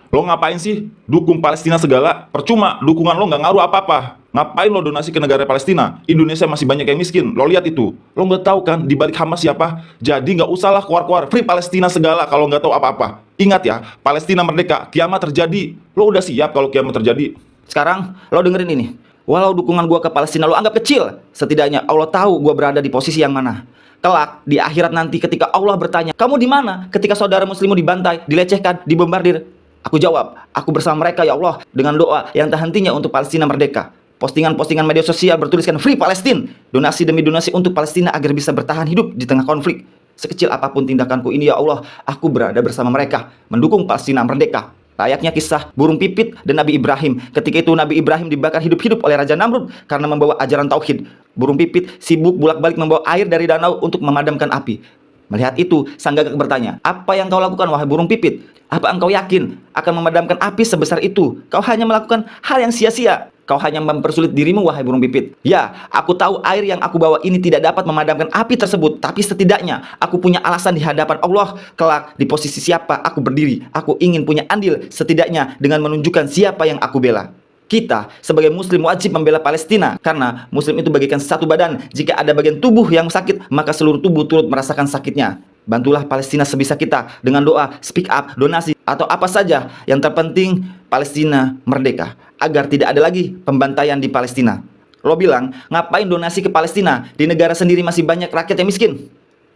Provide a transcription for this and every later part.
Lo ngapain sih dukung Palestina segala? Percuma, dukungan lo nggak ngaruh apa-apa. Ngapain lo donasi ke negara Palestina? Indonesia masih banyak yang miskin. Lo lihat itu. Lo nggak tahu kan di balik Hamas siapa? Jadi nggak usahlah keluar-keluar free Palestina segala kalau nggak tahu apa-apa. Ingat ya, Palestina merdeka, kiamat terjadi. Lo udah siap kalau kiamat terjadi? Sekarang lo dengerin ini. Walau dukungan gua ke Palestina lo anggap kecil, setidaknya Allah tahu gua berada di posisi yang mana. Kelak di akhirat nanti ketika Allah bertanya, kamu di mana ketika saudara muslimmu dibantai, dilecehkan, dibombardir? Aku jawab, aku bersama mereka ya Allah dengan doa yang tak hentinya untuk Palestina merdeka. Postingan-postingan media sosial bertuliskan Free Palestine, donasi demi donasi untuk Palestina agar bisa bertahan hidup di tengah konflik. Sekecil apapun tindakanku ini ya Allah, aku berada bersama mereka, mendukung Palestina merdeka. Layaknya kisah burung pipit dan Nabi Ibrahim. Ketika itu Nabi Ibrahim dibakar hidup-hidup oleh Raja Namrud karena membawa ajaran tauhid. Burung pipit sibuk bolak-balik membawa air dari danau untuk memadamkan api. Melihat itu, sang gagak bertanya, apa yang kau lakukan wahai burung pipit? Apa engkau yakin akan memadamkan api sebesar itu? Kau hanya melakukan hal yang sia-sia. Kau hanya mempersulit dirimu wahai burung pipit. Ya, aku tahu air yang aku bawa ini tidak dapat memadamkan api tersebut. Tapi setidaknya aku punya alasan di hadapan Allah. Kelak di posisi siapa aku berdiri. Aku ingin punya andil setidaknya dengan menunjukkan siapa yang aku bela. Kita sebagai muslim wajib membela Palestina karena muslim itu bagaikan satu badan. Jika ada bagian tubuh yang sakit, maka seluruh tubuh turut merasakan sakitnya. Bantulah Palestina sebisa kita dengan doa, speak up, donasi, atau apa saja. Yang terpenting Palestina merdeka agar tidak ada lagi pembantaian di Palestina. Lo bilang, ngapain donasi ke Palestina? Di negara sendiri masih banyak rakyat yang miskin.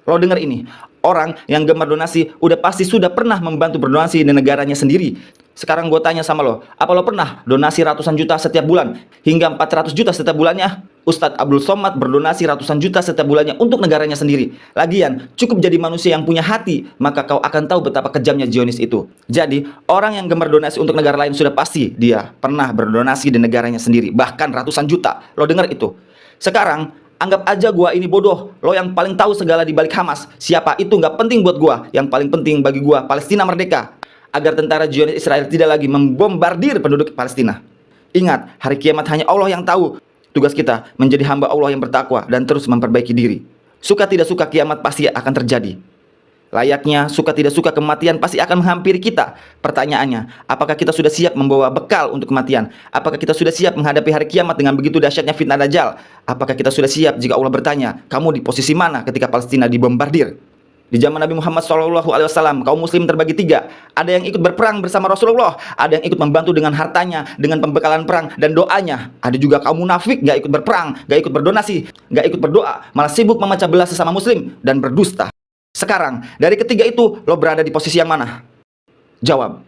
Lo denger ini, orang yang gemar donasi udah pasti sudah pernah membantu berdonasi di negaranya sendiri. Sekarang gue tanya sama lo, apa lo pernah donasi ratusan juta setiap bulan? Hingga 400 juta setiap bulannya? Ustadz Abdul Somad berdonasi ratusan juta setiap bulannya untuk negaranya sendiri. Lagian, cukup jadi manusia yang punya hati, maka kau akan tahu betapa kejamnya Zionis itu. Jadi, orang yang gemar donasi untuk negara lain sudah pasti dia pernah berdonasi di negaranya sendiri. Bahkan ratusan juta. Lo denger itu. Sekarang, anggap aja gua ini bodoh. Lo yang paling tahu segala di balik Hamas. Siapa itu nggak penting buat gua. Yang paling penting bagi gua, Palestina merdeka. Agar tentara Zionis Israel tidak lagi membombardir penduduk Palestina. Ingat, hari kiamat hanya Allah yang tahu. Tugas kita menjadi hamba Allah yang bertakwa dan terus memperbaiki diri. Suka tidak suka kiamat pasti akan terjadi. Layaknya suka tidak suka kematian pasti akan menghampiri kita. Pertanyaannya, apakah kita sudah siap membawa bekal untuk kematian? Apakah kita sudah siap menghadapi hari kiamat dengan begitu dahsyatnya fitnah Dajjal? Apakah kita sudah siap jika Allah bertanya, kamu di posisi mana ketika Palestina dibombardir? Di zaman Nabi Muhammad SAW, kaum muslim terbagi tiga. Ada yang ikut berperang bersama Rasulullah, ada yang ikut membantu dengan hartanya, dengan pembekalan perang dan doanya. Ada juga kaum munafik, gak ikut berperang, gak ikut berdonasi, gak ikut berdoa, malah sibuk memecah belah sesama muslim dan berdusta. Sekarang, dari ketiga itu, lo berada di posisi yang mana? Jawab.